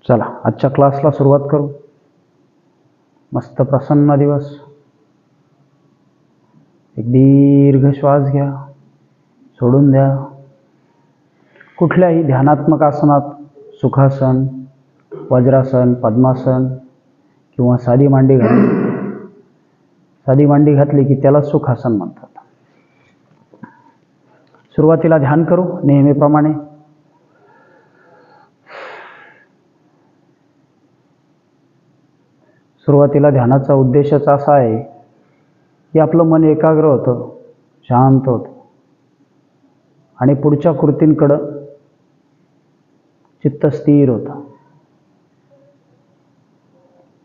चला आजच्या क्लासला सुरुवात करू. मस्त प्रसन्न दिवस. एक दीर्घ श्वास घ्या, सोडून द्या. कुठल्याही ध्यानात्मक आसनात सुखासन, वज्रासन, पद्मासन किंवा साधी मांडी घातली की त्याला सुखासन म्हणतात. सुरुवातीला ध्यान करू नेहमीप्रमाणे. सुरुवातीला ध्यानाचा उद्देशच असा आहे की आपलं मन एकाग्र होतं, शांत होतं आणि पुढच्या कृतींकडं चित्त स्थिर होतं.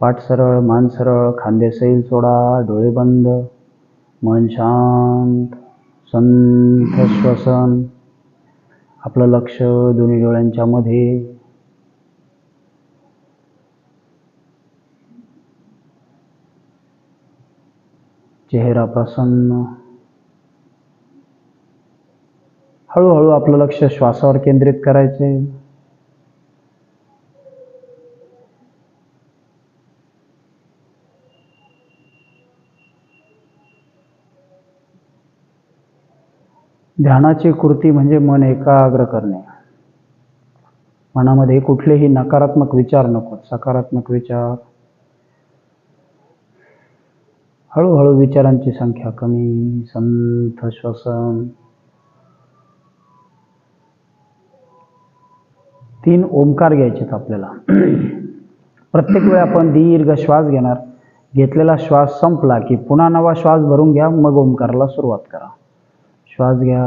पाठ सरळ, मान सरळ, खांदे सैल सोडा, डोळे बंद, मन शांत, संथ श्वसन. आपलं लक्ष दोन्ही डोळ्यांच्या मध्ये. चेहरा प्रसन्न. हळूहळू आपलं लक्ष श्वासावर केंद्रित करायचे. ध्यानाची कृती म्हणजे मन एकाग्र करणे. मनामध्ये कुठलेही नकारात्मक विचार नको, सकारात्मक विचार. हळूहळू विचारांची संख्या कमी. संथ श्वसन. 3 ओंकार घ्यायचेत आपल्याला. प्रत्येक वेळी आपण दीर्घ श्वास घेणार. घेतलेला श्वास संपला की पुन्हा नवा श्वास भरून घ्या, मग ओंकाराला सुरुवात करा. श्वास घ्या.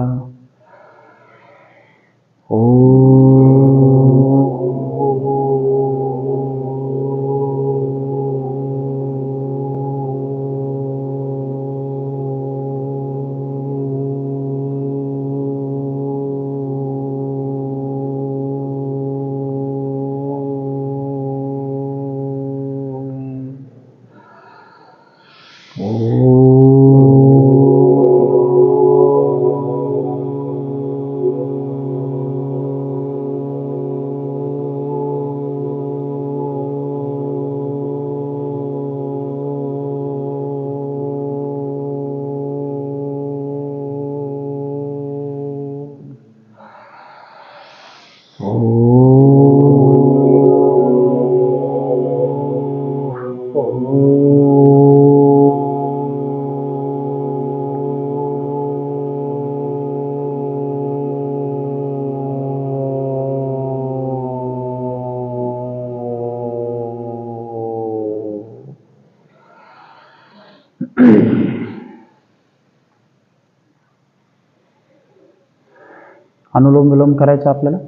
अनुलोम विलोम करायचं आपल्याला.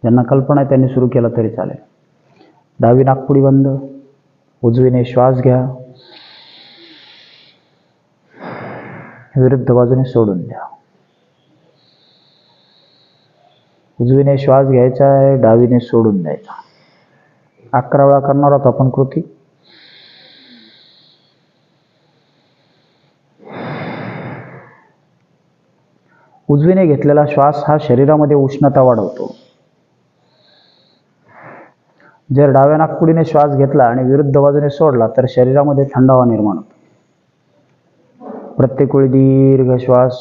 ज्यांना कल्पना आहे त्यांनी सुरू केलं तरी चालेल. डावी नाकपुडी बंद. उजवीने श्वास घ्या, विरुद्ध बाजूने सोडून द्या. उजवीने श्वास घ्यायचा आहे, डावीने सोडून द्यायचा. 11 वेळा करणार आहोत आपण कृती. उजवीने घेतलेला श्वास हा शरीरामध्ये उष्णता वाढवतो. जर डाव्या नाकपुडीने श्वास घेतला आणि विरुद्ध बाजूने सोडला तर शरीरामध्ये थंडावा निर्माण होतो. प्रत्येक वेळी दीर्घ श्वास.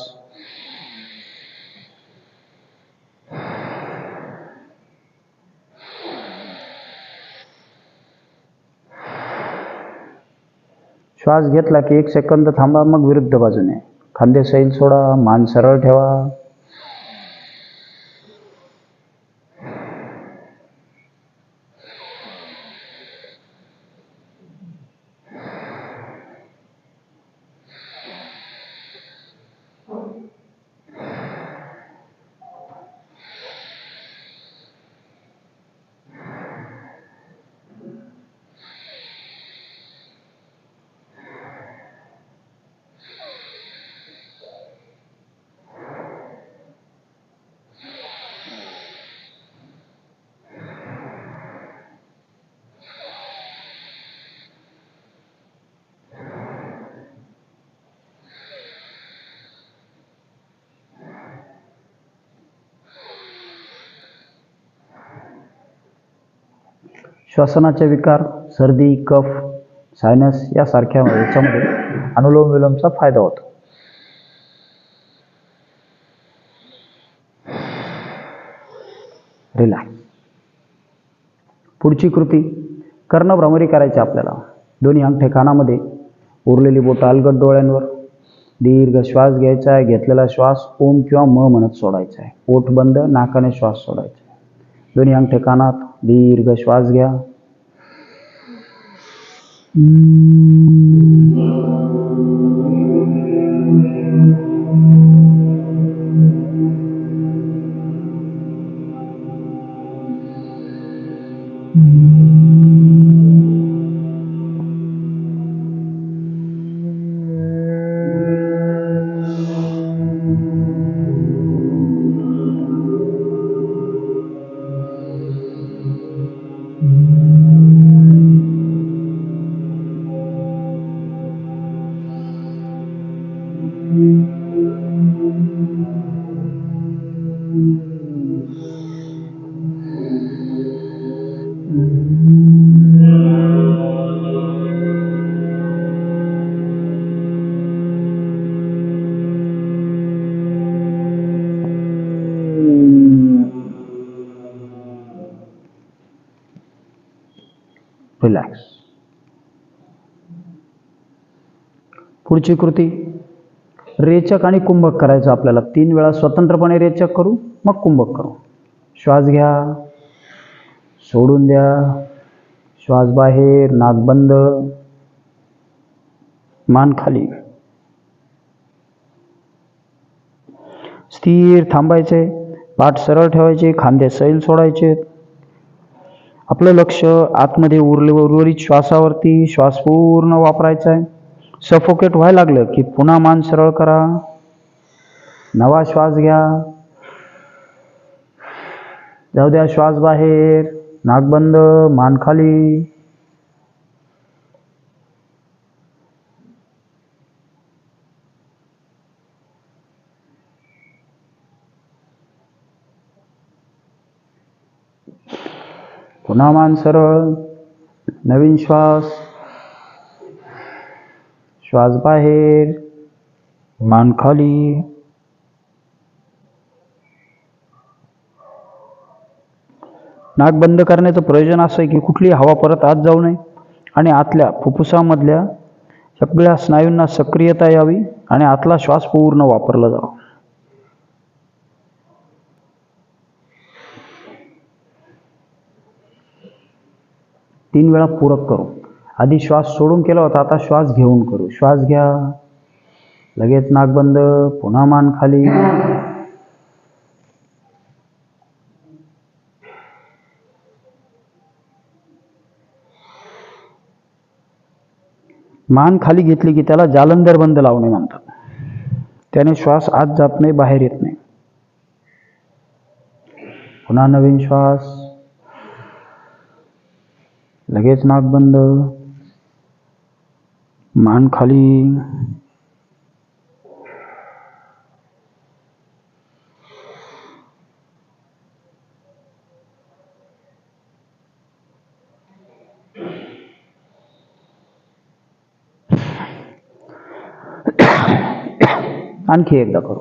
श्वास घेतला की 1 सेकंद थांबा, मग विरुद्ध बाजूने. खांदे सैल सोडा, मान सरळ ठेवा. श्वसनाचे विकार, सर्दी, कफ, सायनस यासारख्या याच्यामध्ये अनुलोम विलोमचा फायदा होतो. रिलॅक्स. पुढची कृती कर्णभ्रमरी करायची आपल्याला. दोन्ही अंगठे कानामध्ये, उरलेली बोटं अलगद डोळ्यांवर. दीर्घ श्वास घ्यायचा आहे. घेतलेला श्वास ओम किंवा म म्हणत सोडायचा आहे. पोट बंद, नाकाने श्वास सोडायचा आहे. दोन्ही अंगठे कानात, दीर्घ श्वास घ्या. रिलॅक्स. पुढची कृती रेचक आणि कुंभक करायचं आपल्याला. 3 वेळा स्वतंत्रपणे रेचक करू, मग कुंभक करू. श्वास घ्या, सोडून द्या. श्वास बाहेर, नाक बंद, मान खाली. स्थिर थांबायचे. पाठ सरळ ठेवायचे. खांदे सैल सोडायचे. आपलं लक्ष आतमध्ये उर्वरित श्वासावरती. श्वास पूर्ण वापरायचा आहे. सफोकेट व्हायला लागलं की पुन्हा मान सरळ करा. नवा श्वास घ्या. जाऊ द्या श्वास बाहेर, नाक बंद, मान खाली. पुन्हा मान सरळ. नवीन श्वास. श्वास बाहेर, मान खाली. नाक बंद करण्याचं प्रयोजन असं आहे की कुठली हवा परत आत जाऊ नये आणि आतल्या फुफ्फुसामधल्या सगळ्या स्नायूंना सक्रियता यावी आणि आतला श्वास पूर्ण वापरला जावा. तीन वेळा पूरक करू. आधी श्वास सोडून केला होता, आता श्वास घेऊन करू. श्वास घ्या, लगेच नाक बंद, पुन्हा मान खाली. मान खाली घेतली की त्याला जालंधर बंद लावणे म्हणतात. त्याने श्वास आत जात नाही, बाहेर येत नाही. पुन्हा नवीन श्वास. लगेच नाक बंद, मान खाली. आणखी एकदा करू.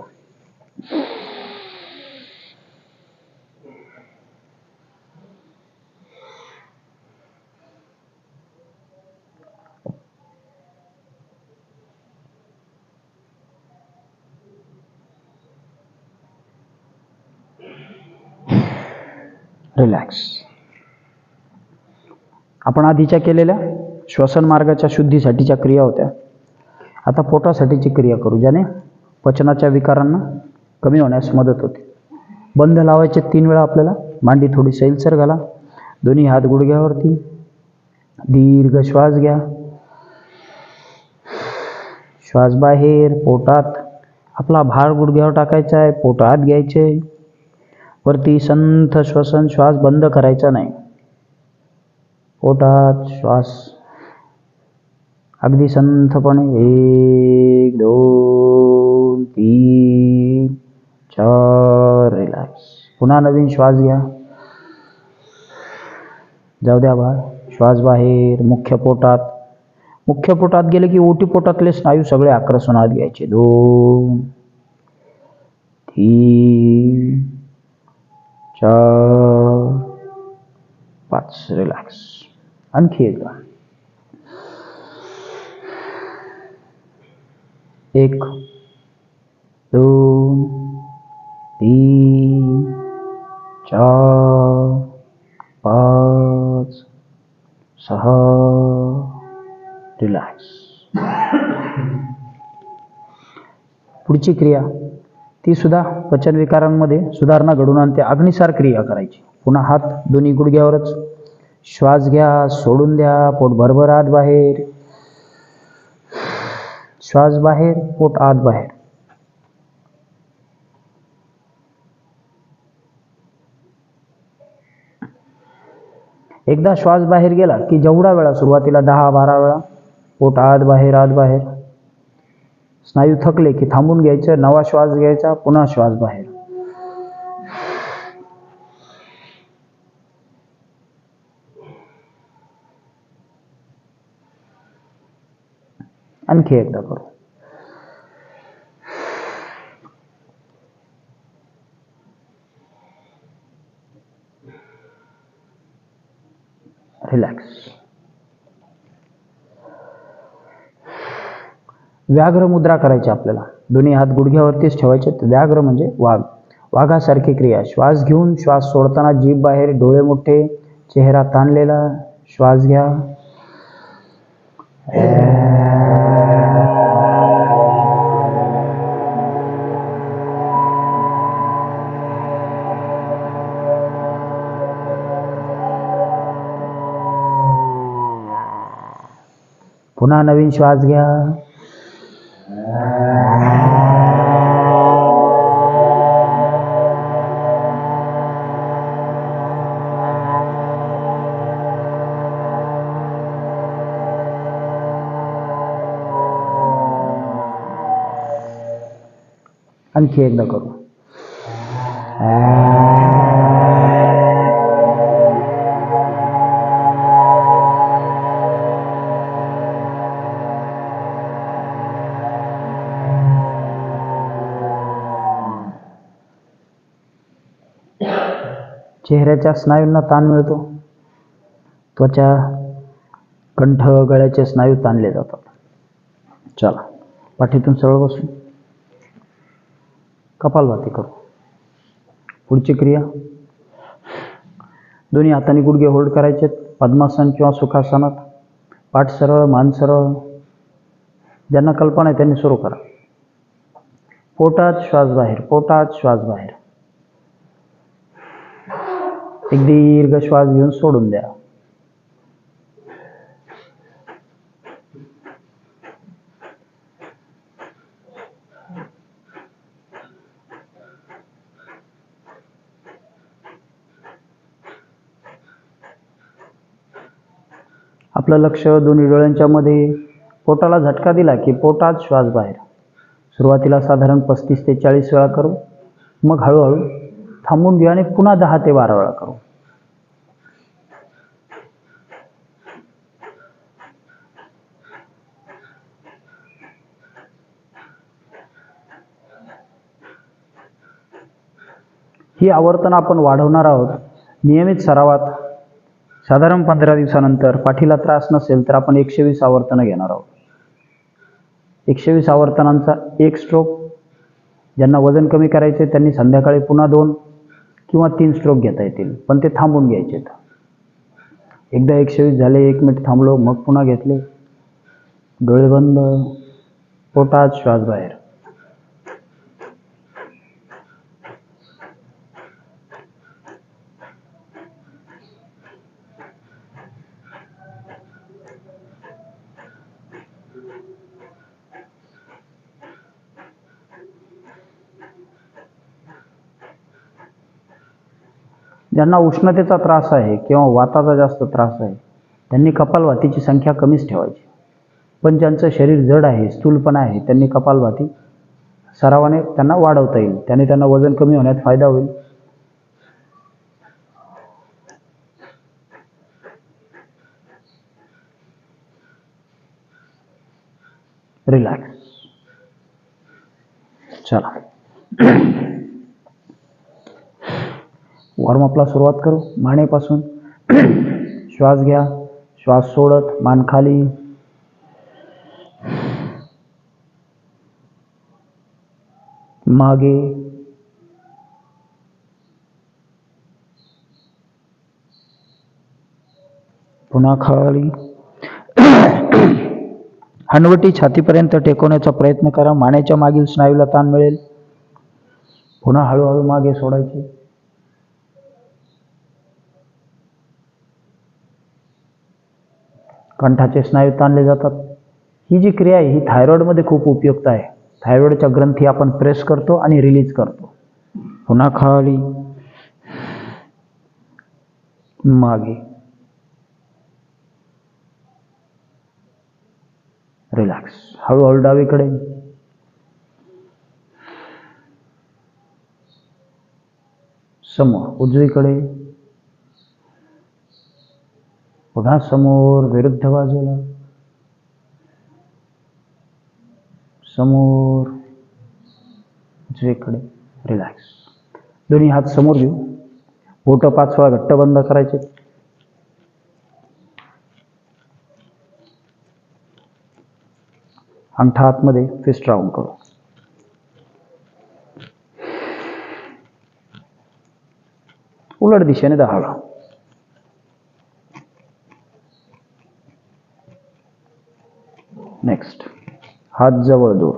रिलॅक्स. आपण आधीच्या केलेल्या श्वसन मार्गाच्या शुद्धीसाठीच्या क्रिया होत्या. आता पोटासाठीची क्रिया करू, ज्याने पचनाच्या विकारांना कमी होण्यास मदत होते. बंद लावायचे 3 वेळा आपल्याला. मांडी थोडी सैलसर घाला. दोन्ही हात गुडघ्यावरती. दीर्घ श्वास घ्या. श्वास बाहेर, पोटात. आपला भार गुडघ्यावर टाकायचा आहे, पोट आत घ्यायचे. वरती संथ श्वसन. श्वास बंद करायचा नाही. पोटात श्वास अगदी संथपणे. 1 2 3 4. रिलॅक्स. पुन्हा नवीन श्वास घ्या. जाऊ द्या बा. श्वास बाहेर मुख्य पोटात. मुख्य पोटात गेले की ओटी पोटातले स्नायू सगळे आक्रसनात घ्यायचे. 2 3 4 5. रिलॅक्स. आणखी एकदा. 1 2 3 4 5 6. रिलॅक्स. पुढची क्रिया ती सुद्धा पचन विकारांमध्ये सुधारणा घडवून आणते. अग्निसार क्रिया करायची. पुन्हा हात दोन्ही गुडघ्यावरच. श्वास घ्या, सोडून द्या. पोट भरभर आत बाहेर. श्वास बाहेर, पोट आत बाहेर. एकदा श्वास बाहेर गेला की जेवढा वेळा, सुरुवातीला 10-12 वेळा पोट आत बाहेर आत बाहेर. स्नायू थकले की थांबून घ्यायचं. नवा श्वास घ्यायचा. पुन्हा श्वास बाहेर. आणखी एकदा करू. रिलॅक्स. व्याघ्र मुद्रा करायची आपल्याला. दोन्ही हात गुडघ्यावरतीच ठेवायचे. व्याघ्र म्हणजे वाघ. वाघासारखी क्रिया. श्वास घेऊन श्वास सोडताना जीभ बाहेर, डोळे मोठे, चेहरा ताणलेला. श्वास घ्या. पुन्हा नवीन श्वास घ्या. आणखी एकदा करू. चेहऱ्याच्या स्नायूंना ताण मिळतो. त्वचा, कंठ, गळ्याचे स्नायू ताणले जातात. चला, पाठीतून सरळ बसू. कपालभाती करू. पुढची क्रिया. दोन्ही हातांनी गुडघे होल्ड करायचे. पद्मासन किंवा सुखासनात. पाठ सरळ, मान सरळ. ज्यांना कल्पना आहे त्यांनी सुरू करा. पोटात श्वास बाहेर, पोटात श्वास बाहेर. एक दीर्घ श्वास घेऊन सोडून द्या. आपलं लक्ष दोन्ही डोळ्यांच्या मध्ये. पोटाला झटका दिला की पोटात श्वास बाहेर. सुरुवातीला साधारण 35 ते 40 वेळा करू. मग हळूहळू थांबून घेऊ आणि पुन्हा 10 ते 12 वेळा करू. ही आवर्तन आपण वाढवणार आहोत. नियमित सरावात साधारण 15 दिवसानंतर पाठीला त्रास नसेल तर आपण 120 आवर्तनं घेणार आहोत. 120 आवर्तनांचा 1 स्ट्रोक. ज्यांना वजन कमी करायचे त्यांनी संध्याकाळी पुन्हा 2 किंवा 3 स्ट्रोक घेता येतील, पण ते थांबून घ्यायचे. एकदा 120 झाले, 1 मिनिट थांबलो, मग पुन्हा घेतले. डोळे बंद. पोटात श्वास बाहेर. ज्यांना उष्णतेचा त्रास आहे किंवा वाताचा जास्त त्रास आहे त्यांनी कपालभातीची संख्या कमीच ठेवायची. पण ज्यांचं शरीर जड आहे, स्थूलपणा आहे, त्यांनी कपालभाती सरावाने त्यांना वाढवता येईल. त्याने त्यांना वजन कमी होण्यात फायदा होईल. रिलॅक्स. चला वॉर्मअपला सुरुवात करू. मानेपासून श्वास घ्या, श्वास सोडत मान खाली, मागे, पुन्हा खाली. हनवटी छातीपर्यंत टेकवण्याचा प्रयत्न करा. मानेच्या मागील स्नायूला ताण मिळेल. पुन्हा हळूहळू मागे सोडायचे. कंठाचे स्नायू ताणले जातात. ही जी क्रिया आहे ही थायरॉइडमध्ये खूप उपयुक्त आहे. थायरॉइडच्या ग्रंथी आपण प्रेस करतो आणि रिलीज करतो. पुन्हा खाली, मागे, रिलॅक्स. हळूहळू डावीकडे, समोर उजवीकडे, पुन्हा समोर विरुद्ध बाजूला, समोर उजवीकडे, रिलॅक्स. दोन्ही हात समोर घेऊ. बोटं 5 वेळा घट्ट बंद करायचे. अंगठा आतमध्ये फिस्ट राऊंड करू. उलट दिशेने 10 वेळा. नेक्स्ट, हात जवळ दूर.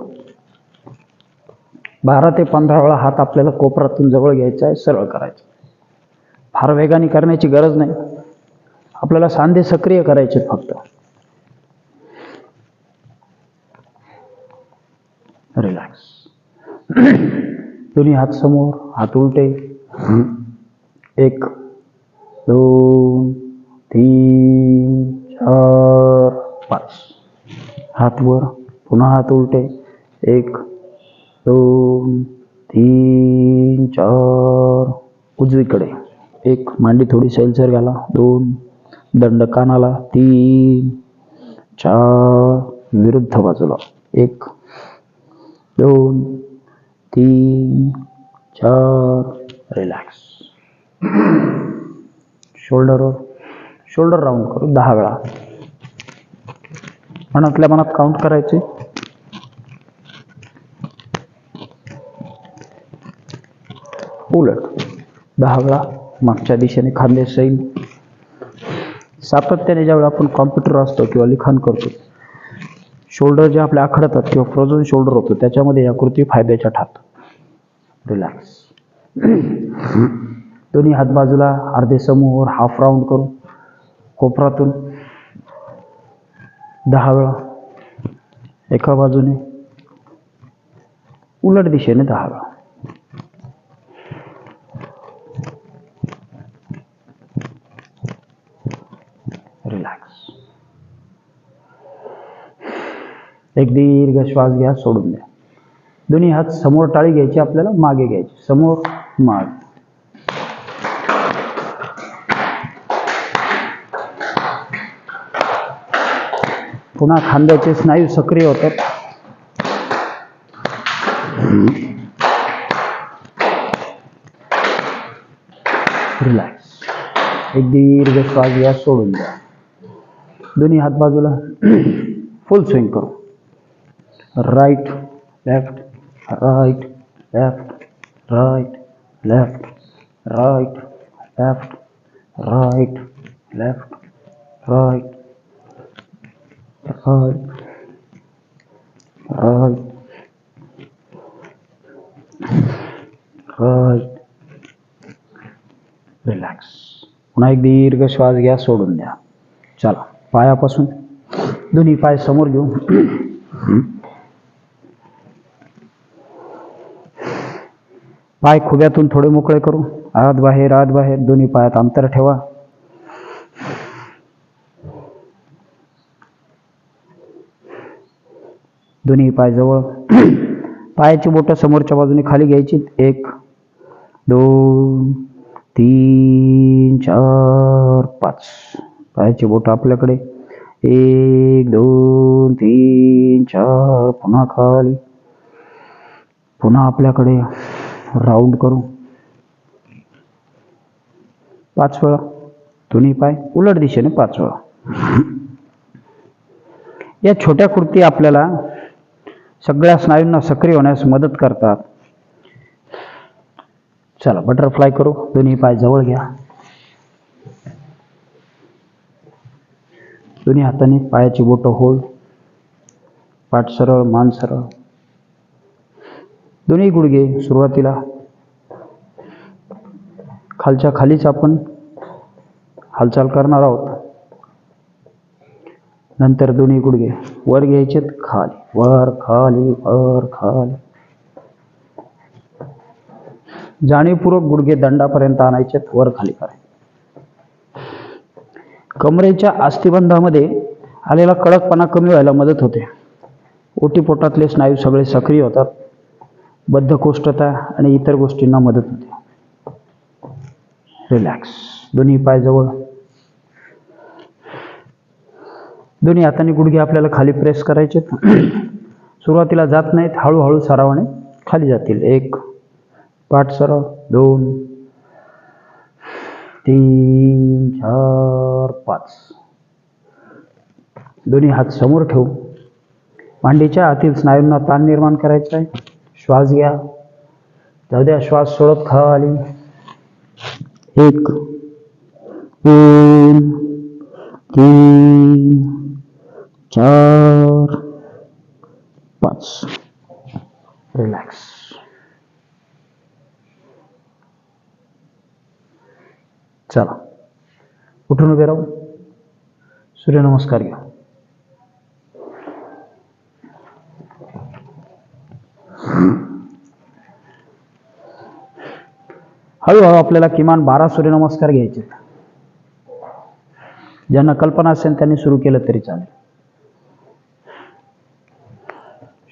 12 ते 15 वेळा हात आपल्याला कोपरातून जवळ घ्यायचा आहे, सरळ करायचं. फार वेगाने करण्याची गरज नाही. आपल्याला सांधे सक्रिय करायचे फक्त. रिलॅक्स. दोन्ही हात समोर, हात उलटे. 1 2 3 4 5. हात वर, पुन्हा हात उलटे. 1 2 3 4. उजवीकडे. 1 मांडी थोडी सैलसर घाला. 2 दंड कानाला. 3 4 विरुद्ध बाजूला. 1 2 3 4. रिलॅक्स. शोल्डरवर शोल्डर राऊंड करू 10 वेळा. मनातल्या मनात काउंट करायचे. उलट 10 वेळा. मागच्या दिशेने खांदे सैल. सातत्याने ज्यावेळी आपण कॉम्प्युटर असतो किंवा लिखाण करतो, शोल्डर जे आपल्या आखडतात किंवा फ्रोझन शोल्डर होतो, त्याच्यामध्ये या कृती फायद्याच्या ठरतात. रिलॅक्स. दोन्ही हात बाजूला, अर्धे समोर, हाफ राऊंड करू. कोपरातून 10 वेळा. एका बाजूने, उलट दिशेने 10 वेळा. रिलॅक्स. एक दीर्घ श्वास घ्या, सोडून द्या. दोन्ही हात समोर टाळी घ्यायची, आपल्याला मागे घ्यायची. समोर, मागे. पुन्हा खांद्याचे स्नायू सक्रिय होतात. रिलॅक्स. एक दीर्घ श्वास घ्या, सोडून द्या. दोन्ही हात बाजूला, फुल स्विंग करू. Right left, right left, right left, right left, right left, right right right right. Relax. पुन्हा एक दीर्घ श्वास घ्या, सोडून द्या. चला, पायापासून दोन्ही पाय समोर घेऊ. पाय खुब्यातून थोडे मोकळे करू. आत बाहेर, आत बाहेर. दोन्ही पायात अंतर ठेवा. दोन्ही पाय जवळ. पायाची बोटं समोरच्या बाजूने खाली घ्यायची. 1 2 3 4 5. पायाची बोटं आपल्याकडे. 1 2 3 4 पुन्हा खाली. पुन्हा आपल्याकडे राऊंड करू 5 वेळा. दोन्ही पाय उलट दिशेने 5 वेळा. या छोट्या कृती आपल्याला सगळ्या स्नायूंना सक्रिय होण्यास मदत करतात. चला बटरफ्लाय करू. दोन्ही पाय जवळ घ्या. दोन्ही हाताने पायाची बोटं होल्ड. पाठ सरळ, मान सरळ. दोन्ही गुडघे सुरुवातीला खालच्या खालीच आपण हालचाल करणार आहोत. नंतर दोन्ही गुडघे वर घ्यायचेत, खाली, वर खाली, वर खाली. जाणीवपूर्वक गुडघे दंडापर्यंत आणायचेत, वर खाली करायचे. कमरेच्या अस्थिबंधामध्ये आलेला कडकपणा कमी व्हायला मदत होते. ओटीपोटातले स्नायू सगळे सक्रिय होतात. बद्धकोष्ठता आणि इतर गोष्टींना मदत होते. रिलॅक्स. दोन्ही पाय जवळ. दोन्ही हातांनी गुडघे आपल्याला खाली प्रेस करायचे. सुरुवातीला जात नाहीत, हळूहळू सरावाने खाली जातील. 1 पाठ सरळ, 2 3 4 5. दोन्ही हात समोर ठेवू. मांडीच्या आतील स्नायूंना ताण निर्माण करायचा आहे. श्वास घ्या. जाऊ द्या. श्वास सोडत खाली. 1 2 3 4 5. रिलॅक्स. चला उठून उभे राहू. सूर्यनमस्कार घ्या. हळूहळू आपल्याला किमान 12 सूर्यनमस्कार घ्यायचे. ज्यांना कल्पना असेल त्यांनी सुरू केलं तरी चालेल.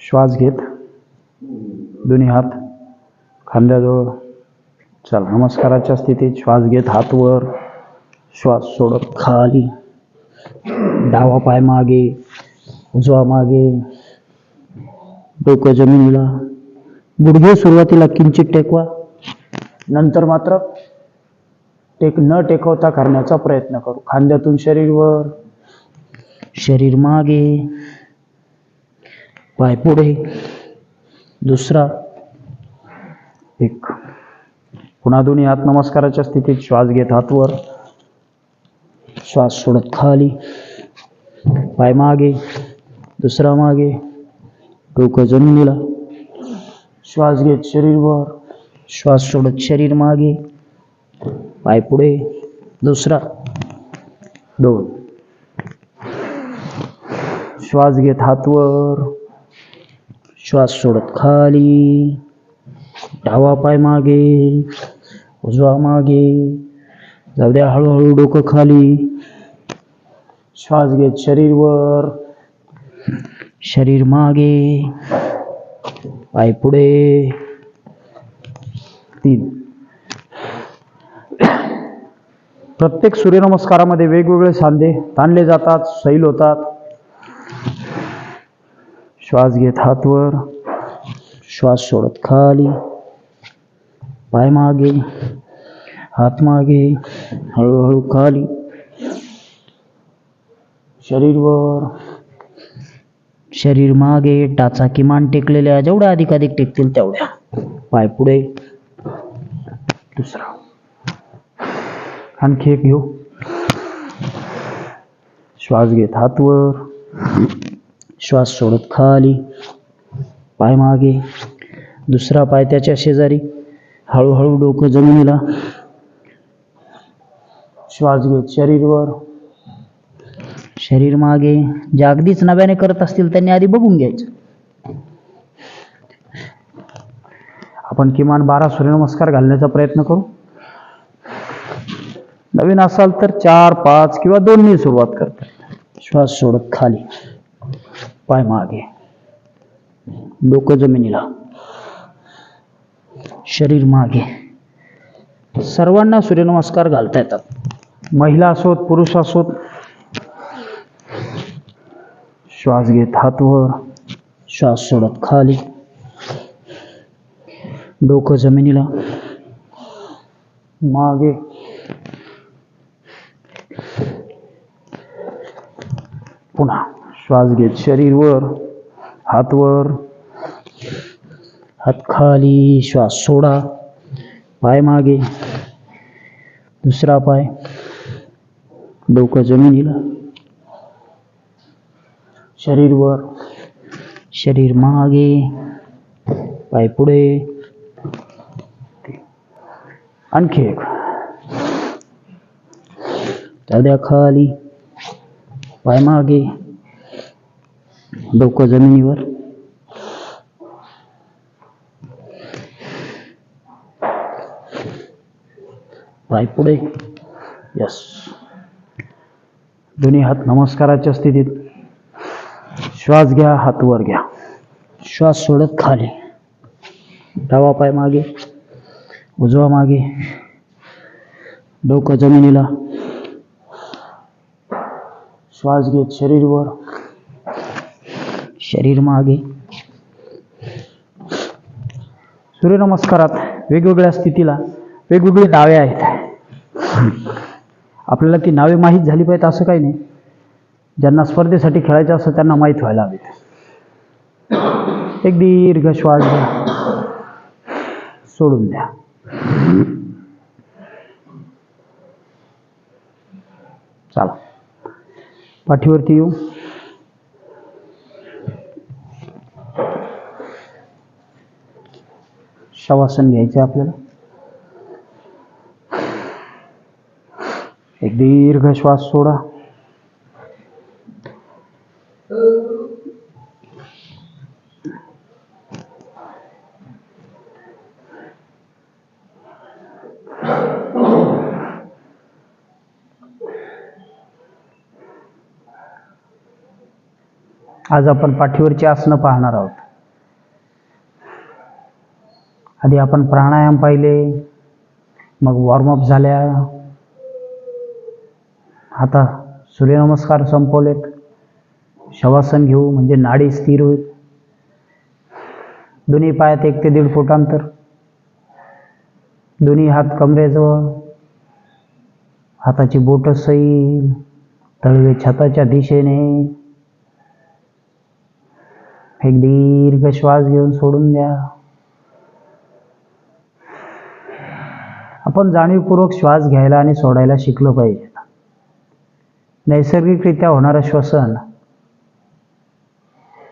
श्वास घेत दोन्ही हात खांद्याजवळ. चला नमस्काराच्या स्थितीत श्वास घेत हात वर. श्वास सोडत खाली. डावा पाय मागे, उजवा मागे, डोकं जमिनीला. गुडघे सुरुवातीला किंचित टेकवा. नंतर मात्र न टेकवता करण्याचा प्रयत्न करू. खांद्यातून शरीर वर, शरीर मागे, पाय पुढे. दुसरा. 1. पुन्हा दोन्ही हात नमस्काराच्या स्थितीत. श्वास घेत हात वर. श्वास सोडत खाली. पाय मागे, दुसरा मागे, डोकं जमिनीला. श्वास घेत शरीर वर. श्वास सोडत शरीर मागे, पाय पुढे. दुसरा. 2. श्वास घेत हात वर. श्वास सोडत खाली. डावा पाय मागे, उजवा मागे. जाऊ द्या. हळूहळू डोकं खाली. श्वास घेत शरीर वर, शरीर मागे, पाय पुढे. 3. प्रत्येक सूर्यनमस्कारामध्ये वेगवेगळे सांधे ताणले जातात, सैल होतात. श्वास घेत हात वर. श्वास सोडत खाली. पाय मागे, हात मागे, हळूहळू खाली. शरीर वर, शरीर मागे. टाचा किमान टेकलेल्या जेवढ्या अधिकाधिक टेकतील तेवढ्या. पाय पुढे. दुसरा. आणखी एक घेऊ. श्वास घेत हात वर. श्वास सोडत खाली. पाय मागे. दुसरा पाय त्याच्या शेजारी. हळूहळू डोकं जमिनीला. श्वास घेत शरीर वर, शरीर मागे. जे अगदीच नव्याने करत असतील त्यांनी आधी बघून घ्यायचं. आपण किमान 12 सूर्यनमस्कार घालण्याचा प्रयत्न करू. नवीन असाल तर 4 5 किंवा 2 सुरुवात करता. श्वास सोडत खाली. पाय मागे, डोकं जमिनीला, शरीर मागे. सर्वांना सूर्यनमस्कार घालता येतात. महिला असोत, पुरुष असोत. श्वास घेत हात वर, श्वास सोडत खाली, डोकं जमिनीला, मागे, पुन्हा श्वास घेत शरीर वर, हात वर, हात खाली, श्वास सोडा, पाय मागे, दुसरा पाय, डोकं जमिनीला, शरीर वर, शरीर मागे, पाय पुढे, आणखी एक, तळद्या खाली, पाय मागे, डोकं जमिनीवर, पाय पुढे, यस. दोन्ही हात नमस्काराच्या स्थितीत. श्वास घ्या, हात वर घ्या, श्वास सोडत खाली, डावा पाय मागे, उजवा मागे, डोकं जमिनीला, श्वास घेत शरीर वर, शरीर मागे. सूर्यनमस्कारात वेगवेगळ्या स्थितीला वेगवेगळी नावे आहेत. आपल्याला ती नावे माहीत झाली पाहिजेत असं काही नाही. ज्यांना स्पर्धेसाठी खेळायचं असं त्यांना माहीत व्हायला हवीत. एक दीर्घ श्वास घ्या, सोडून द्या. चला पाठीवरती येऊ. शवासन घ्यायचं आपल्याला. एक दीर्घ श्वास सोडा. आज आपण पाठीवरची आसनं पाहणार आहोत. आधी आपण प्राणायाम पाहिले, मग वॉर्मअप झाल्या. आता सूर्यनमस्कार संपवलेत. शवासन घेऊ म्हणजे नाडी स्थिर होईल. दोन्ही पायात 1 ते 1.5 फूट अंतर. दोन्ही हात कमरेजवळ. हाताची बोटं सैल, तळवे छाताच्या दिशेने. एक दीर्घ श्वास घेऊन सोडून द्या. आपण जाणीवपूर्वक श्वास घ्यायला आणि सोडायला शिकलं पाहिजे. नैसर्गिकरित्या होणारं श्वसन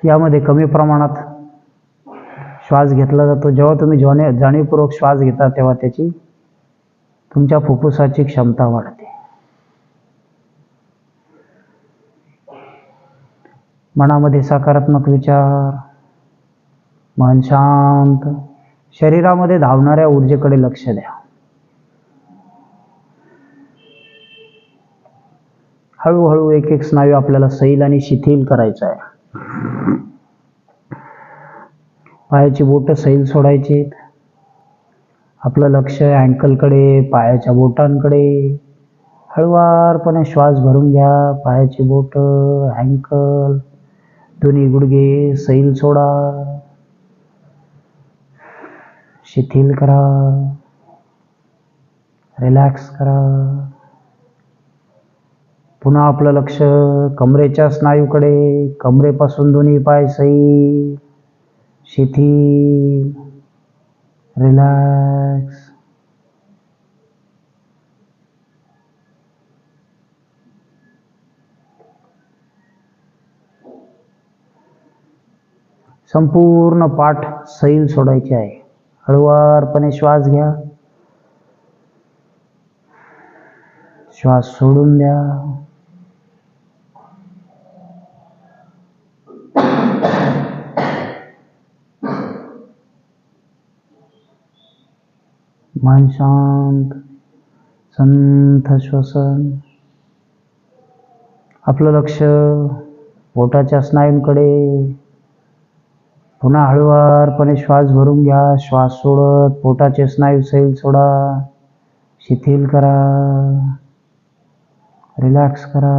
यामध्ये कमी प्रमाणात श्वास घेतला जातो. जेव्हा तुम्ही जाणीवपूर्वक श्वास घेता तेव्हा त्याची तुमच्या फुफ्फुसाची क्षमता वाढते. मनामध्ये सकारात्मक विचार, मन शांत, शरीरामध्ये धावणाऱ्या ऊर्जेकडे लक्ष द्या. हळूहळू एक एक स्नायू आपल्याला सैल आणि शिथिल करायचा आहे. पायाची बोटं सैल सोडायची. आपलं लक्ष अँकलकडे, पायाच्या बोटांकडे. हळुवारपणे श्वास भरून घ्या. पायाची बोटं, अँकल, दोन्ही गुडघे सैल सोडा, शिथिल करा, रिलॅक्स करा. पुन्हा आपलं लक्ष कमरेच्या स्नायूकडे. कमरेपासून दोन्ही पाय सैल, शिथिल, रिलॅक्स. संपूर्ण पाठ सैल सोडायची आहे. हळुवारपणे श्वास घ्या, श्वास सोडून द्या. मन शांत, संथ श्वसन. आपलं लक्ष पोटाच्या स्नायूंकडे. पुन्हा हळुवारपणे श्वास भरून घ्या. श्वास सोडत पोटाचे स्नायू सैल सोडा, शिथिल करा, रिलॅक्स करा.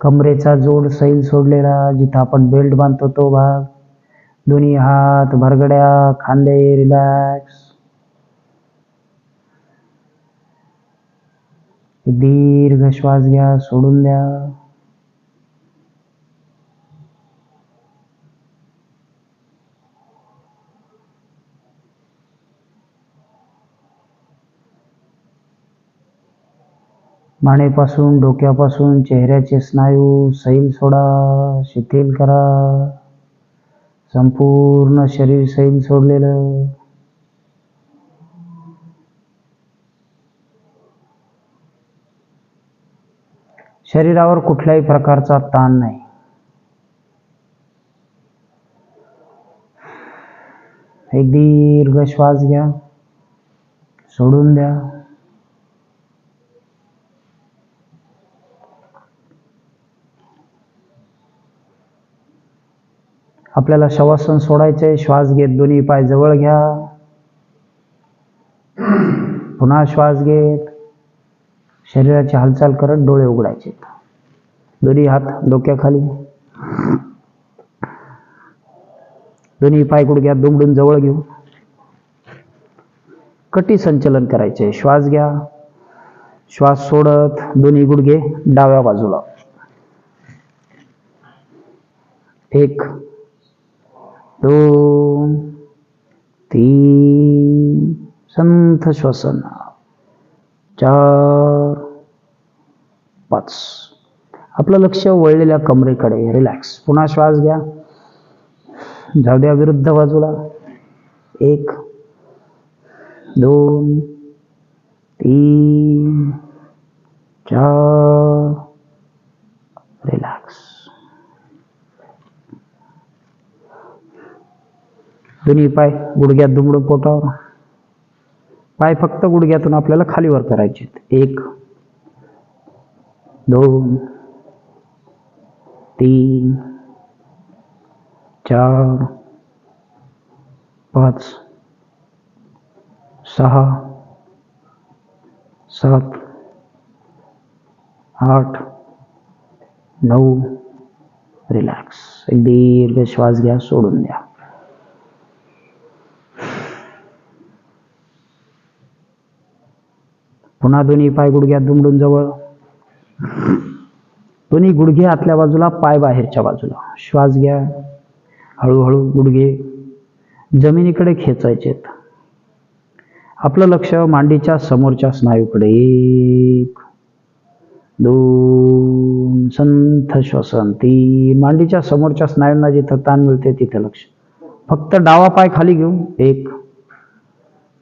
कमरेचा जोड सैल सोडलेला, जिथं आपण बेल्ट बांधतो तो भाग. दोन्ही हात भरगड्या, खांदे रिलॅक्स. दीर्घ श्वास घ्या, सोडून द्या. मानेपासून डोक्यापासून चेहऱ्याचे स्नायू सैल सोडा, शिथिल करा. संपूर्ण शरीर सैल सोडलेलं. शरीरावर कुठल्याही प्रकारचा ताण नाही. एक दीर्घ श्वास घ्या, सोडून द्या. आपल्याला शवासन सोडायचंय. श्वास घेत दोन्ही पाय जवळ घ्या. पुन्हा श्वास घेत शरीराची हालचाल करत डोळे उघडायचे. दोन्ही हात डोक्याखाली. दोन्ही पाय गुडघ्यात दुमडून जवळ घेऊ. कटी संचलन करायचे. श्वास घ्या, श्वास सोडत दोन्ही गुडघे डाव्या बाजूला. 1 2 3 संथ श्वसन. 4 5. आपलं लक्ष वळलेल्या कमरेकडे. रिलॅक्स. पुन्हा श्वास घ्या, जाऊ द्या विरुद्ध बाजूला. 1 2 3 4. रिलॅक्स. दोन्ही पाय गुडघ्यात दुमडून पोटावर. पाय फक्त गुडघ्यातून आपल्याला खालीवर करायचे. 1 2 3 4 5 6 7 8 9. रिलॅक्स. एक दीर्घ श्वास घ्या, सोडून द्या. पुन्हा दोन्ही पाय गुडघ्यात दुमडून जवळ. दोन्ही गुडघे आतल्या बाजूला, पाय बाहेरच्या बाजूला. श्वास घ्या. हळूहळू गुडघे जमिनीकडे खेचायचे. आपलं लक्ष मांडीच्या समोरच्या स्नायूकडे. 1 2 संथ श्वसन. 3 मांडीच्या समोरच्या स्नायूंना जिथं ताण मिळते तिथे लक्ष. फक्त डावा पाय खाली घेऊ. 1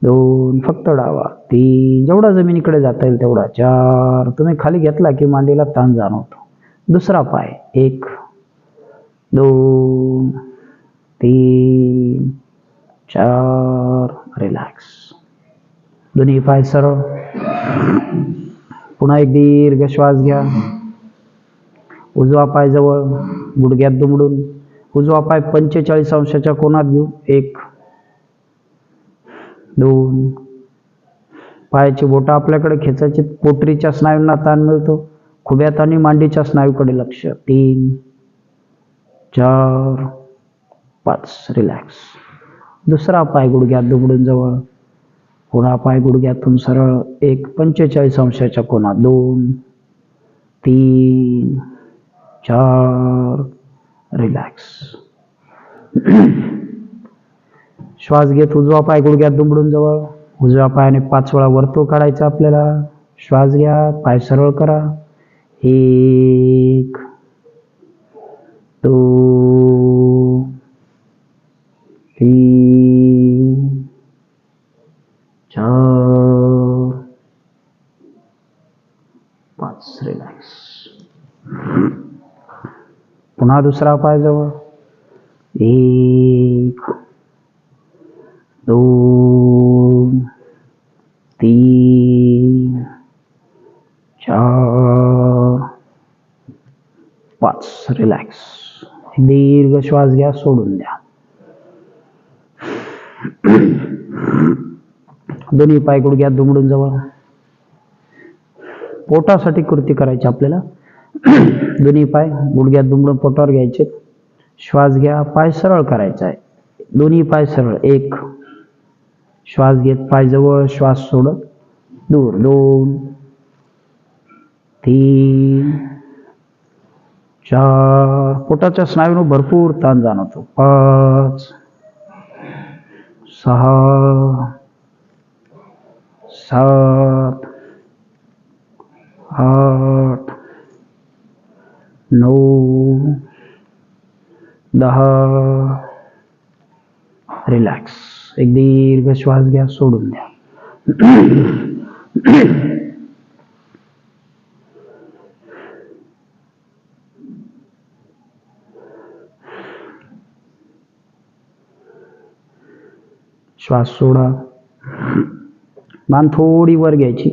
2 फक्त डावा. 3 जेवढा जमिनीकडे जाता येईल तेवढा. 4 तुम्ही खाली घेतला की मांडीला ताण जाणवतो. दुसरा पाय. 1 2 3 4. रिलॅक्स. दोन्ही पाय सरळ. पुन्हा एक दीर्घ श्वास घ्या. उजवा पाय जवळ, गुडघ्यात दुमडून. उजवा पाय 45 अंशाच्या कोनात घेऊ. 1 2. पायाची बोटं आपल्याकडे खेचायची. पोटरीच्या स्नायूंना ताण मिळतो. खुब्यात आणि मांडीच्या स्नायूकडे लक्ष. 3 4 5. रिलॅक्स. दुसरा पाय गुडघ्यात दुमडून जवळ. पुन्हा पाय गुडघ्यातून सरळ. 1 45 अंशाच्या कोनात. 2 3 4. रिलॅक्स. श्वास घेत उजवा पाय गुडघ्यात दुमडून जवळ. उजव्या पायाने 5 वेळा वर्तुळ काढायचं आपल्याला. श्वास घ्या, पाय सरळ करा. 1 2 3 4 5. रिलॅक्स. पुन्हा दुसरा पाय जवळ. 1 2 3 4 5. रिलॅक्स. दीर्घ श्वास घ्या, सोडून द्या. दोन्ही पाय गुडघ्यात दुमडून जवळ. पोटासाठी कृती करायची आपल्याला. दोन्ही पाय गुडघ्यात दुमडून पोटावर घ्यायचे. श्वास घ्या, पाय सरळ करायचा आहे. दोन्ही पाय सरळ. एक, श्वास घेत पाय जवळ, श्वास सोडत दूर. 2, 3, 4, पोटाच्या स्नायूंवर भरपूर ताण जाणवतो. 5, 6, 7, 8, 9, 10. रिलॅक्स. एक दीर्घ श्वास घ्या, सोडून द्या. श्वास सोडा. मान थोडी वर घ्यायची.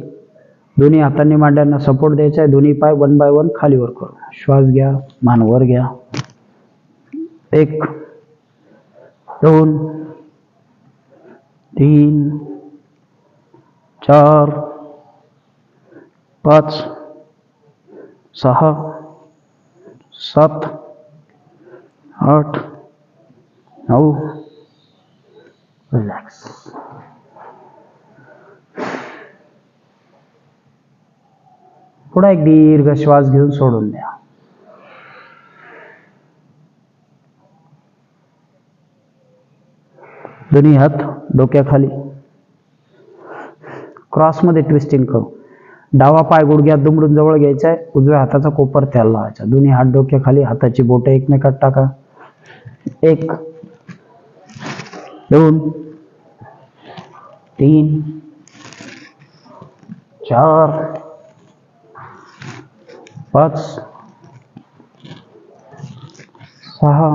दोन्ही हातांनी मांड्यांना सपोर्ट द्यायचा आहे. दोन्ही पाय 1 बाय 1 खाली वर करू. श्वास घ्या, मान वर घ्या. 1, 2, 3, 4, 5, 6, 7, 8, 9. रिलॅक्स. पुन्हा एक दीर्घ श्वास घेऊन सोडून द्या. दोन्ही हात डोक्याखाली. क्रॉसमध्ये ट्विस्टिंग करू. डावा पाय गुडघ्यात दुमडून जवळ घ्यायचा आहे. उजव्या हाताचा कोपर त्याला लावायचा. दोन्ही हात डोक्याखाली. हाताची बोटे एकमेकात टाका. 1, 2, 3, 4, 5, 6,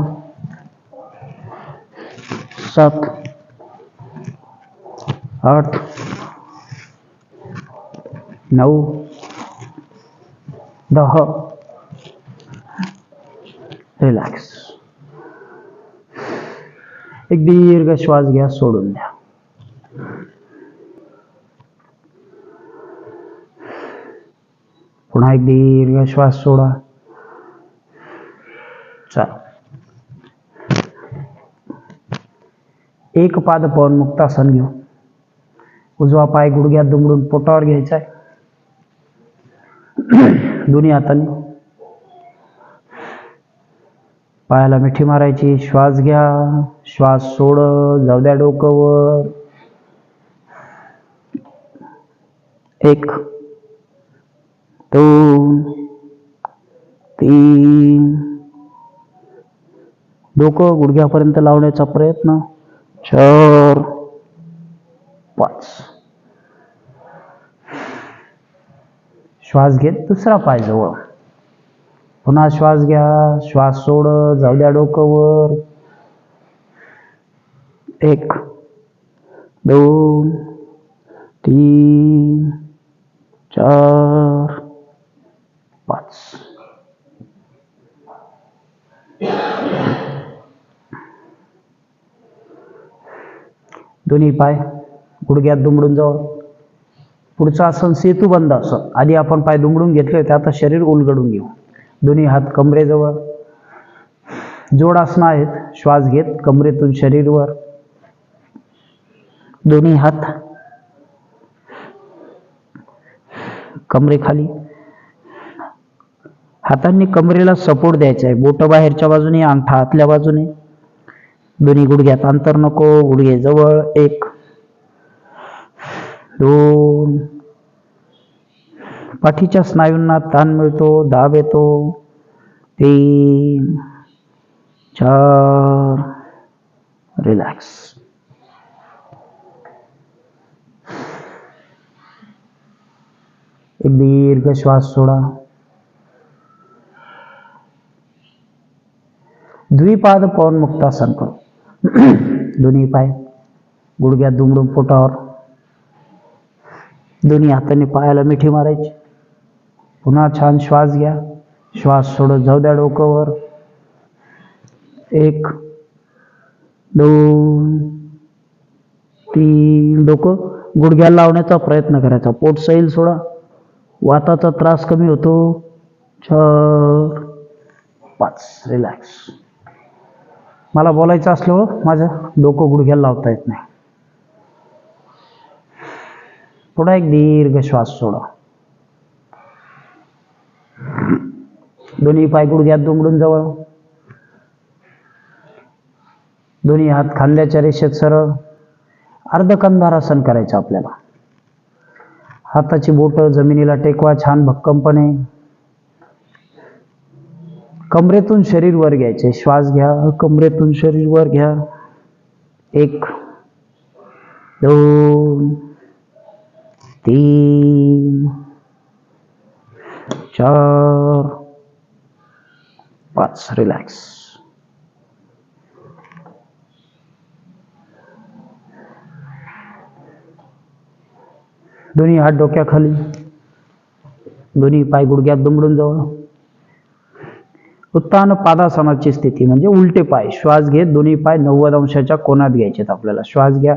7, 8, 9, 10. रिलॅक्स. एक दीर्घ श्वास घ्या, सोडून द्या. पुन्हा एक दीर्घ श्वास सोडा. चला. एक पाद पवन मुक्तासन घेऊ. उजवा पाय गुडघ्यात दुमडून पोटावर घ्यायचा आहे. दोन्ही हातांनी पायाला मिठी मारायची. श्वास घ्या, श्वास सोड. जाऊ द्या डोकं वर. 1, 2, 3. डोकं गुडघ्यापर्यंत लावण्याचा प्रयत्न. 4, 5. श्वास घेत दुसरा पाय जवळ. पुन्हा श्वास घ्या, श्वास सोड. जाऊ द्या डोकं वर. 1, 2, 3, 4, 5. दोन्ही पाय गुडघ्यात दुमडून जवळ. पुढचं आसन सेतुबंध आसन. आधी आपण पाय दुमडून घेतले होते, आता शरीर उलगडून घेऊ. दोन्ही हात कमरेजवळ. जोडासनं आहेत. श्वास घेत कमरेतून शरीरवर. दोन्ही हात कमरेखाली. हातांनी कमरेला सपोर्ट द्यायचा आहे. बोट बाहेरच्या बाजूने, अंगठा आतल्या बाजूने. दोन्ही गुडघ्यात अंतर नको. गुडघे जवळ. 1, 2. पाठीच्या स्नायूंना ताण मिळतो, दाब येतो. 3, 4. रिलॅक्स. एक दीर्घ श्वास सोडा. द्विपाद पवन मुक्तासन करू. दोन्ही पाय गुडघ्यात दुमडून पोटावर. दोन्ही हातांनी पायाला मिठी मारायची. पुन्हा छान श्वास घ्या. श्वास सोडत जाऊ द्या डोकं वर. 1, 2, 3. डोकं गुडघ्याला लावण्याचा प्रयत्न करायचा. पोट सैल सोडा. वाताचा त्रास कमी होतो. 4 5 रिलॅक्स. मला बोलायचं असलं माझं डोकं गुडघ्याला लावता येत नाही. पुन्हा एक दीर्घ श्वास सोडा. दोन्ही पाय गुडघ्यात दुमडून जवळ. दोन्ही हात खांद्याच्या रेषेत सरळ. अर्धकंधारासन करायचं आपल्याला. हाताची बोटं जमिनीला टेकवा छान भक्कमपणे. कमरेतून शरीर वर घ्यायचे. श्वास घ्या. कमरेतून शरीर वर घ्या. 1 2 3 4 5 रिलॅक्स. दोन्ही हात डोक्याखाली. दोन्ही पाय गुडघ्यात दुमडून जवळ. उत्तान पादासनाची स्थिती म्हणजे उलटे पाय. श्वास घेत दोन्ही पाय 90 अंशाच्या कोनात घ्यायचेत आपल्याला. श्वास घ्या.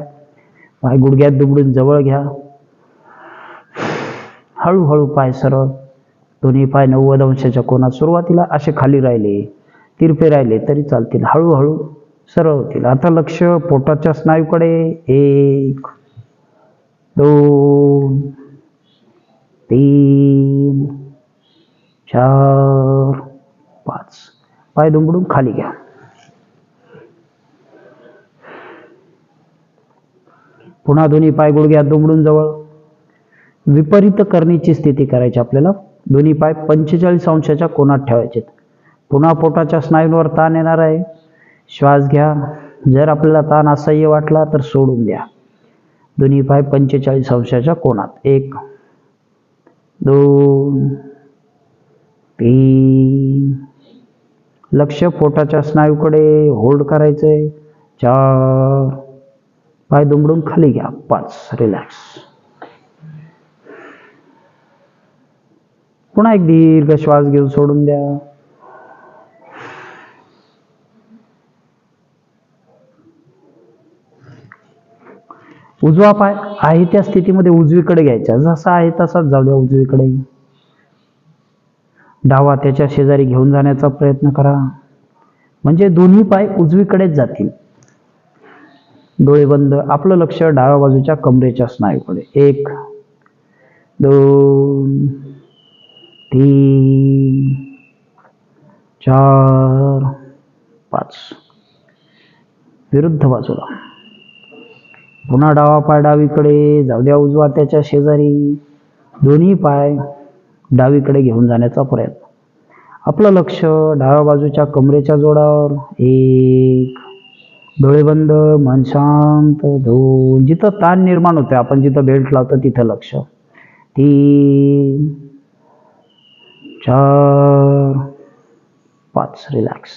पाय गुडघ्यात दुमडून जवळ घ्या. हळूहळू पाय सरळ. दोन्ही पाय 90 अंशाच्या कोनात. सुरुवातीला असे खाली राहिले, तिरपे राहिले तरी चालतील. हळूहळू सरळ होतील. आता लक्ष पोटाच्या स्नायूकडे. 1 2 3 4 5. पाय दुमडून खाली घ्या. पुन्हा दोन्ही पाय गुडघ्यात दुमडून जवळ. विपरीत करणीची स्थिती करायची आपल्याला. दोन्ही पाय 45 अंशाच्या कोनात ठेवायचे. पुन्हा पोटाच्या स्नायूंवर ताण येणार आहे. श्वास घ्या. जर आपल्याला ताण असह्य वाटला तर सोडून द्या. दोन्ही पाय 45 अंशाच्या कोनात. 1 2 3. लक्ष पोटाच्या स्नायूकडे. होल्ड करायचंय. 4. पाय दुमडून खाली घ्या. 5 रिलॅक्स. पुन्हा एक दीर्घ श्वास घेऊन सोडून द्या. उजवा पाय आहे त्या स्थितीमध्ये उजवीकडे घ्यायचा. जसा आहे तसाच जाऊ द्या उजवीकडे. डावा त्याच्या शेजारी घेऊन जाण्याचा प्रयत्न करा. म्हणजे दोन्ही पाय उजवीकडेच जातील. डोळे बंद. आपलं लक्ष डाव्या बाजूच्या कमरेच्या स्नायूकडे. 1 2 3 4 5. विरुद्ध बाजूला. पुन्हा डावा पाय डावीकडे जाऊ द्या. उजवा त्याच्या शेजारी. दोन्ही पाय डावीकडे घेऊन जाण्याचा प्रयत्न. आपलं लक्ष डाव्या बाजूच्या कमरेच्या जोडावर. 1 डोळे बंद. मन शांत. 2 जिथं ताण निर्माण होते आपण जिथं बेल्ट लावतो तिथं लक्ष. 3 4 5 रिलॅक्स.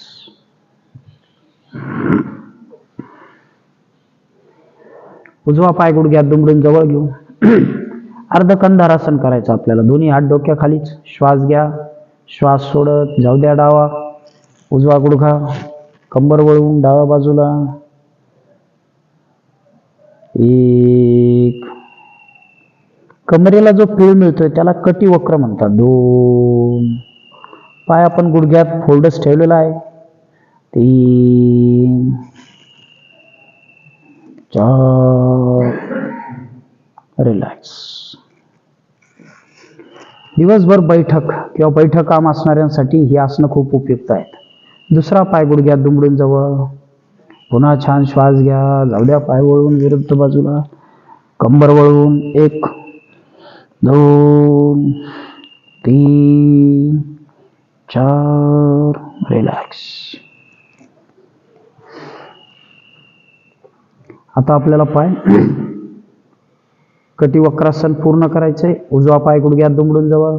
उजवा पाय गुडघ्यात दुमडून जवळ घेऊ. अर्धकंधारासन करायचं आपल्याला. दोन्ही हात डोक्याखालीच. श्वास घ्या. श्वास सोडत जाऊ द्या डावा. उजवा गुडघा कंबर वळवून डाव्या बाजूला. 1 कमरेला जो पीळ मिळतोय त्याला कटिवक्र म्हणतात. 2 पाय आपण गुडघ्यात फोल्डच ठेवलेला आहे. 3 4 रिलॅक्स. दिवसभर बैठक किंवा बैठक काम असणाऱ्यांसाठी ही आसनं खूप उपयुक्त आहेत. दुसरा पाय गुडघ्यात दुमडून जवळ. पुन्हा छान श्वास घ्या. जाऊ द्या पाय वळवून विरुद्ध बाजूला. कंबर वळवून. 1 2 3 4 रिलॅक्स. आता आपल्याला पाय कटिवक्रासन पूर्ण करायचंय. उजवा पाय गुडघ्यात दुमडून जवळ.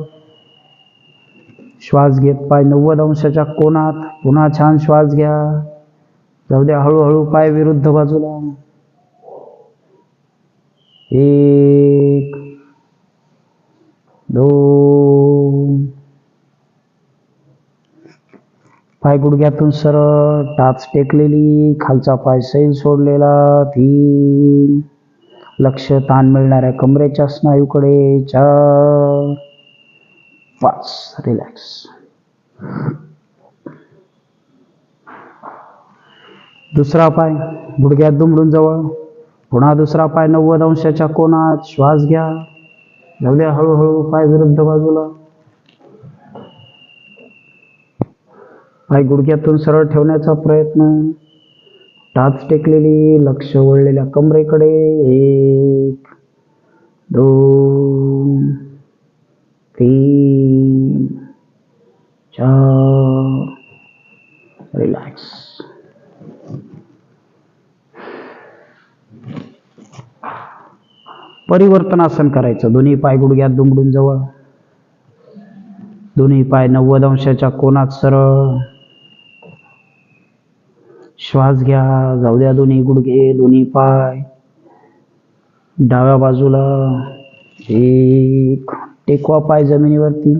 श्वास घेत पाय 90 अंशाच्या कोनात. पुन्हा छान श्वास घ्या. जाऊ द्या हळूहळू पाय विरुद्ध बाजूला. 1 2 पाय गुडघ्यातून सरळ. टाच टेकलेली. खालचा पाय सैल सोडलेला. 3 लक्ष ताण मिळणाऱ्या कमरेच्या स्नायूकडे. 4 5 रिलॅक्स. दुसरा पाय गुडघ्यात दुमडून जवळ, पुन्हा दुसरा पाय 90 अंशाच्या कोनात. श्वास घ्या, जाऊ द्या हळूहळू पाय विरुद्ध बाजूला. पाय गुडघ्यातून सरळ ठेवण्याचा प्रयत्न. टाच टेकलेली, लक्ष वळलेल्या कमरेकडे. 1 2 3 4. रिलॅक्स. परिवर्तनासन करायचं. दोन्ही पाय गुडघ्यात दुमडून जवळ, दोन्ही पाय 90 अंशाच्या कोनात सरळ. श्वास घ्या, जाऊ द्या दोन्ही गुडघे, दोन्ही पाय डाव्या बाजूला. 1. टेकवा पाय जमिनीवरती.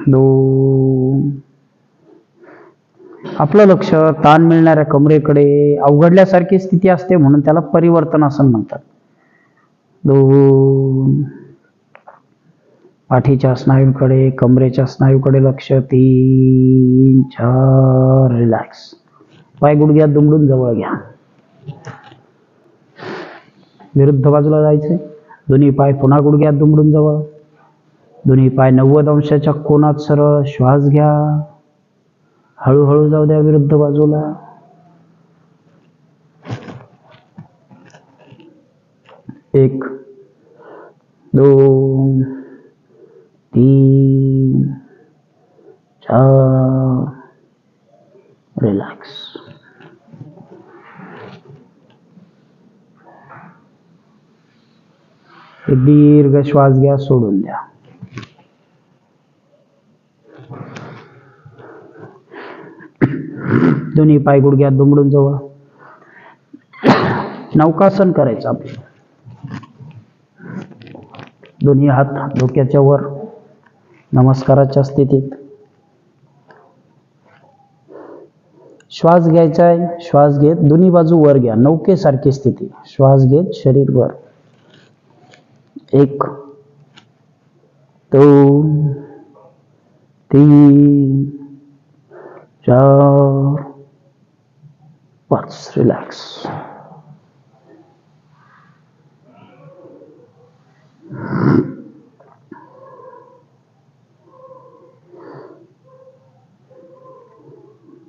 2. आपलं लक्ष ताण मिळणाऱ्या कमरेकडे. अवघडल्यासारखी स्थिती असते म्हणून त्याला परिवर्तनासन म्हणतात. 2. पाठीच्या स्नायूंकडे, कमरेच्या स्नायूकडे लक्ष. 3 4. रिलॅक्स. पाय गुडघ्यात दुमडून जवळ घ्या. विरुद्ध बाजूला जायचे. दोन्ही पाय पुन्हा गुडघ्यात दुमडून जवळ, दोन्ही पाय 90 अंशाच्या कोनात सरळ. श्वास घ्या, हळूहळू जाऊ द्या विरुद्ध बाजूला. 1 2 3 4. रिलॅक्स. एक दीर्घ श्वास घ्या, सोडून द्या. दोन्ही पाय गुडघ्यात दुमडून जवळ. नौकासन करायचं आपलं. दोन्ही हात डोक्याच्या वर, नमस्काराच्या स्थितीत. श्वास घ्यायचा आहे. श्वास घेत दोन्ही बाजू वर घ्या, नौकेसारखी स्थिती. श्वास घेत शरीर वर. 1 2 3 4 5. रिलॅक्स.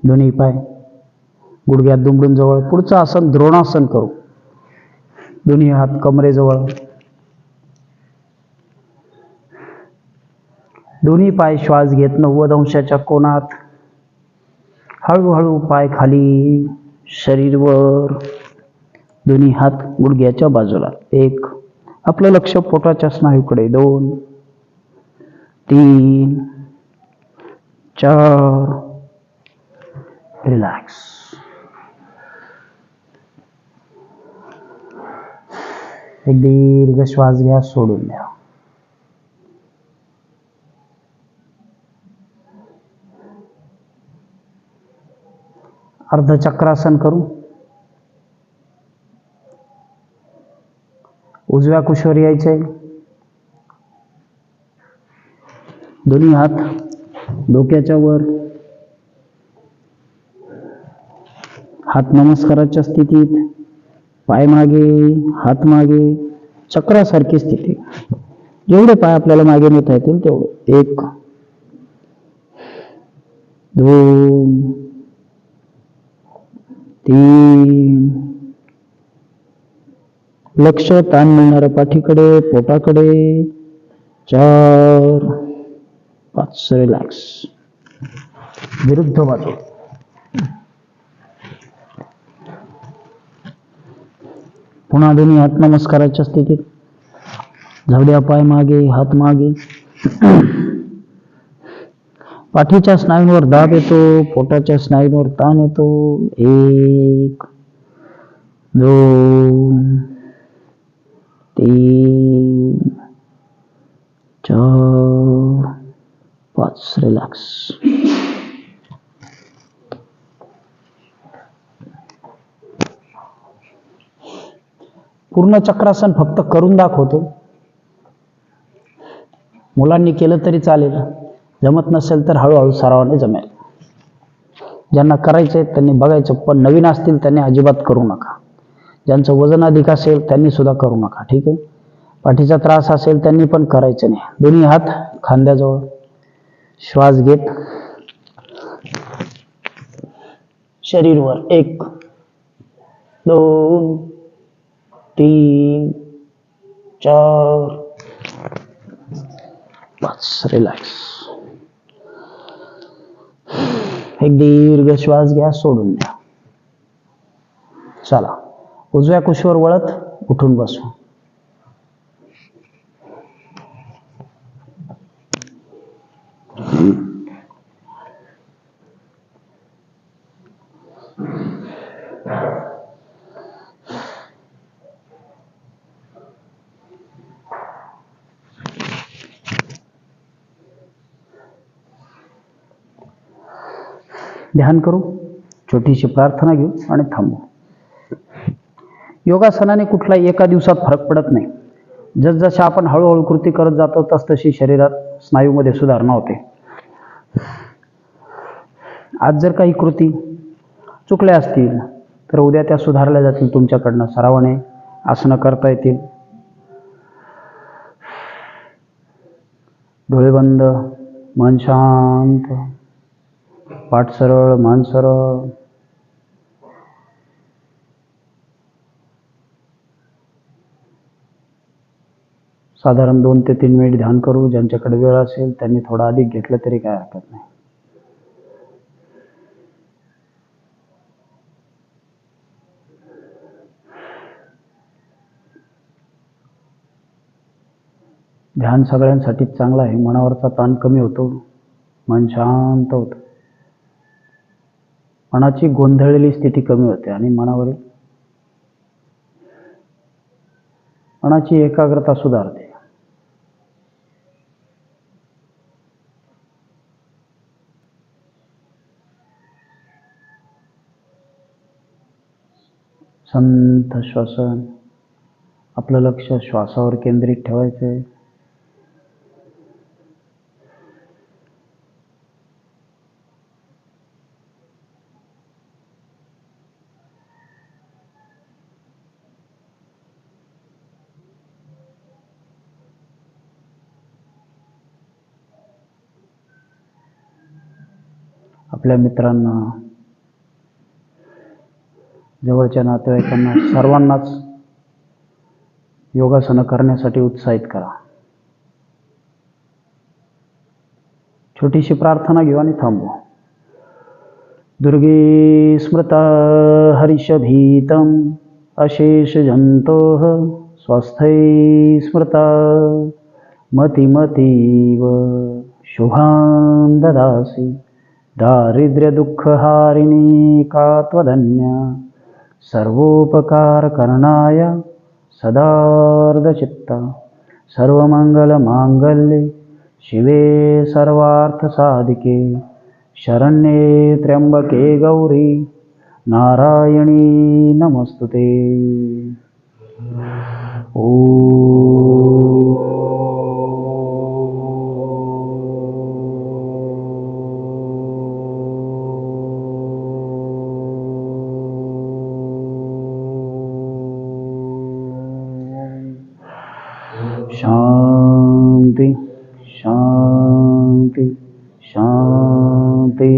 दोन्ही पाय गुडघ्यात दुमडून जवळ. पुढचं आसन द्रोणासन करू. दोन्ही हात कमरेजवळ, दोन्ही पाय श्वास घेत 90 अंशाच्या कोनात. हळूहळू पाय खाली, शरीर वर, दोन्ही हात गुडघ्याच्या बाजूला. 1. आपलं लक्ष पोटाच्या स्नायूकडे. 2 3 4. रिलॅक्स. एक दीर्घ श्वास घ्या, सोडून द्या. अर्धचक्रासन करू. उजव्या कुशीवर यायचे. दोन्ही हात डोक्याच्या वर, हात नमस्काराच्या स्थितीत. पाय मागे, हात मागे, चक्रासारखी स्थिती. जेवढे पाय आपल्याला मागे नेता येतील तेवढे. 1 2 3. लक्ष ताण मिळणाऱ्या पाठीकडे, पोटाकडे. 4 5. रिलॅक्स. विरुद्ध बाजू. पुन्हा दोन्ही हात नमस्काराच्या स्थितीत. जाऊ द्या पाय मागे, हात मागे. पाठीच्या स्नायूंवर दाब येतो, पोटाच्या स्नायूंवर ताण येतो. 1 2 3 4 5. रिलॅक्स. पूर्ण चक्रासन फक्त करून दाखवतो. मुलांनी केलं तरी चालेल, जमत नसेल तर हळूहळू सरावाने जमेल. ज्यांना करायचं आहे त्यांनी बघायचं, पण नवीन असतील त्यांनी अजिबात करू नका. ज्यांचं वजन अधिक असेल त्यांनी सुद्धा करू नका. ठीक आहे. पाठीचा त्रास असेल त्यांनी पण करायचं नाही. दोन्ही हात खांद्याजवळ, श्वास घेत शरीरवर 1 2 3 4 5. रिलॅक्स. एक दीर्घ श्वास घ्या, सोडून द्या. चला, उजव्या कुशीवर वळत उठून बसू. ध्यान करू, छोटीशी प्रार्थना घेऊ आणि थांबू. योगासनाने कुठलाही एका दिवसात फरक पडत नाही. जसजशा आपण हळूहळू कृती करत जातो तसतशी शरीरात स्नायूमध्ये सुधारणा होते. आज जर काही कृती चुकल्या असतील तर उद्या त्या सुधारल्या जातील. तुमच्याकडनं सरावाने आसनं करता येतील. डोळे बंद, मन शांत, पाठ सरळ, मान सरळ. साधारण 2 ते 3 मिनिट ध्यान करू. ज्यांच्याकडे वेळ असेल त्यांनी थोडा अधिक घेतलं तरी काय हरकत नाही. ध्यान सगळ्यांसाठीच चांगलं आहे. मनावरचा ताण कमी होतो, मन शांत होतं, मनाची गोंधळलेली स्थिती कमी होते आणि मनाची एकाग्रता सुधारते. संथ श्वसन. आपलं लक्ष श्वासावर केंद्रित ठेवायचे. आपल्या मित्रांना, जवळच्या नातेवाईकांना, सर्वांनाच योगासनं करण्यासाठी उत्साहित करा. छोटीशी प्रार्थना घेऊ आणि थांबू. दुर्गे स्मृता हरिषभीतम अशेष जंतोः स्वस्थै स्मृता मतिमतीव शुभां ददासि. दारिद्र्य दुःखहारिणी का त्वदन्या सर्वोपकारकरणाय सदार्धचित्ता. सर्वमंगलमांगल्ये शिवे सर्वार्थसाधिके शरण्ये त्र्यंबके गौरी नारायणी नमस्तुते. शांति शांति शांति.